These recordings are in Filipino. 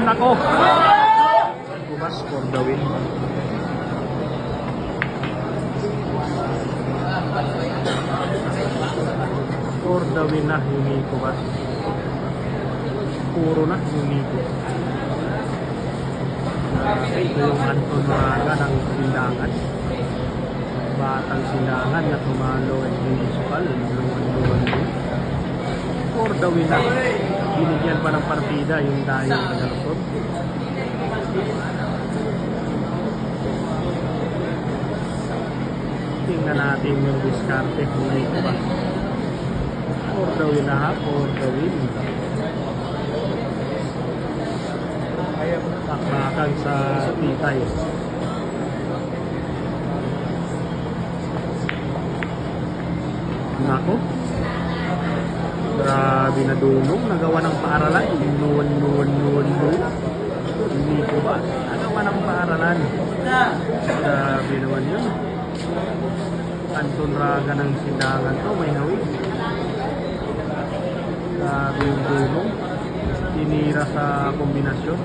Nako! Kubas for the win. For the win na yung Kubas. Puro na yung Nico. Ito yung Anton Raga ng Silangan. Batang Silangan na tumalo ay municipal. For the win na. Binigyan pa ng partida yung dayo ng Galusot. Tingnan natin yung diskarte kung ito ba. For the win na ha, for the win. Takbakan sa titay. Nako. Grabe na dunong. Nagawa ng paaralan. Nuwan. Hindi ko ba? Nagawa ng paaralan. Grabe naman yun. Anton Raga ng Silangan to. May hawig. Grabe yung dunong. Tinira sa kombinasyon.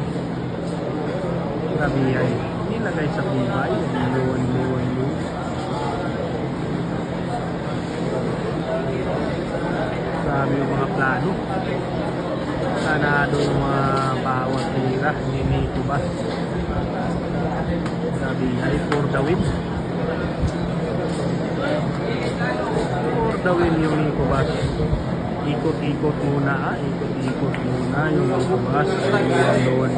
Grabe yan. Nilagay sa bibay. Nuwan. Grabe yung mga plano. Sanado yung mga bawat tira ni Kubas. Grabe ay for the win. For the win yung Kubas. Ikot-ikot muna ikot-ikot muna yung Kubas. Luwan.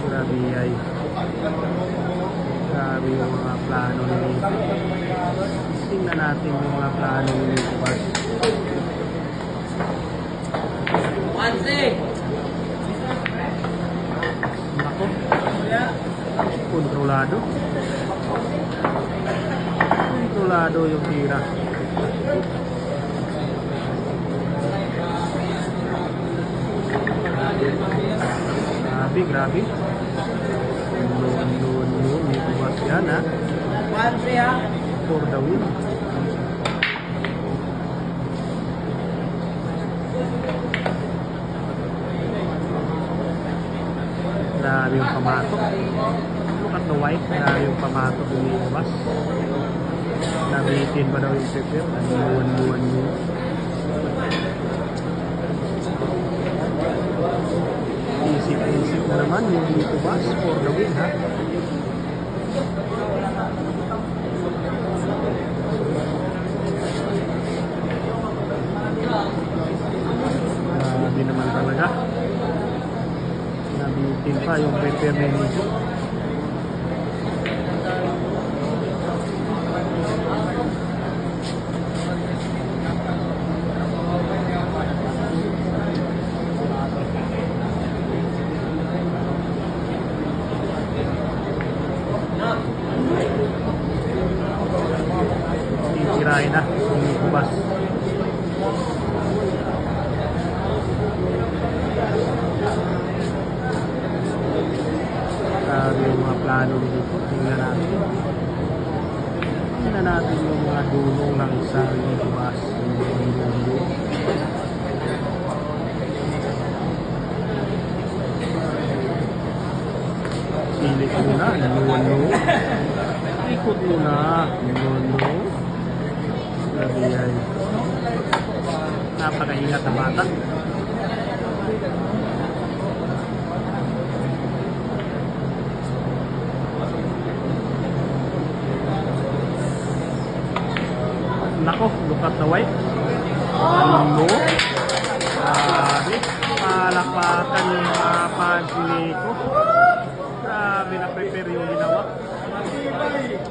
Grabe ay. Grabe yung mga plano ni tingnan natin yung mga plano ni Kubas. Nako. Kontrolado yung tira. Grabe. Luwan ni Kubas yan ha. For the win. Grabe yung pamatok. Look at the white. Grabe yung pamatok yung Kubas. Nabitin pa daw yung prepare. Luwan. Isip na naman yung Kubas for the win ha. Grabe naman talaga. Nabitin pa yung prepare na nito. Sirain na yung Kubas. Yung mga plano dito. Tingnan natin yung mga dulong ng isang Kubas. Silit muna. Ikot muna. Grabe yan. Napakaingat na bata. Nako, look at the white. Ano? Grabe. Palakpakan yung mga pansiniko. Grabe na prepare yung ginawa.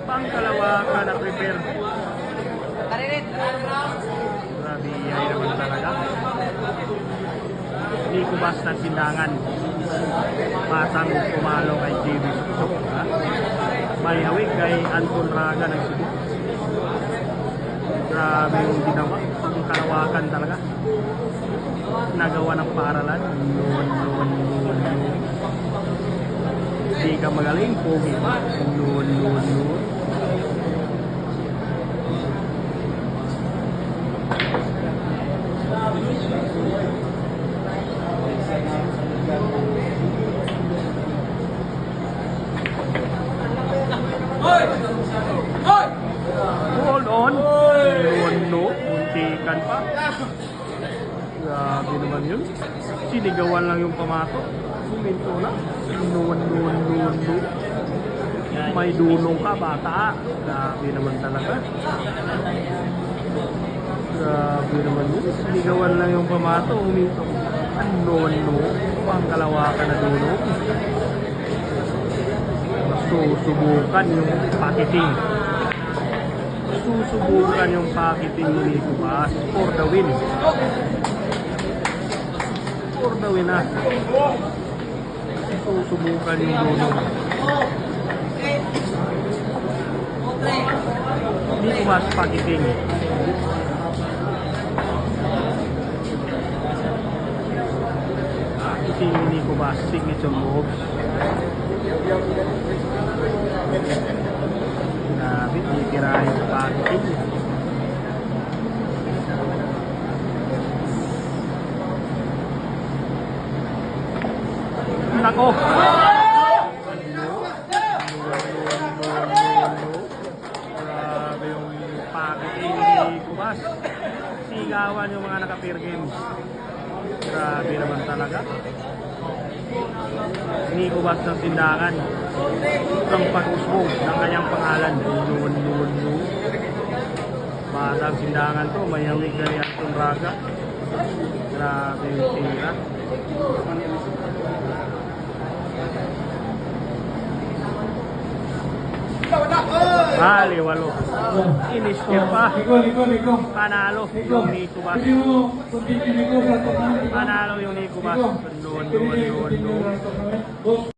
Pangkalawa ka na prepare. Grabe yan naman talaga. Hindi ko basta sindangan. Matang kumalo kay JB Suksok. May hawig kay Anton Raga ng Cebu. Grabe yung ginawa. Pangkalawakan talaga. Nagawa ng paaralan. Luwan. Hindi ka magaling. Pogi pa. Luwan. Hold on. No. Muntikan pa. Grabe naman yun. Sinigawan lang yung pamato. Suminto na. No. May dunong ka, bata. Grabe naman talaga. Grabe naman yun. Sinigawan lang yung pamato. Huminto. No. Pangkalawa ka na dunong. Susubukan yung pakiting. Susubukan yung pakiting ni Kubas for the win. For the win na. Susubukan yung dunong. Ni Kubas pakiting. Pakiting ni Kubas. Signature moves. Grabe, titirahin sa pakiting. Nako! Grabe yung pakiting ni Kubas. Sigawan yung mga naka-pair games. Grabe naman talaga. Ni Kubas ng tindakan. Ang pag-usbong ng kanyang pangalan. No. Batang sindangan to. May hawig na yan itong raga. Grabe yung tira. Bali, walo. Iniskip pa. Panalo yung ni Kubas. Panalo yung ni Kubas. No.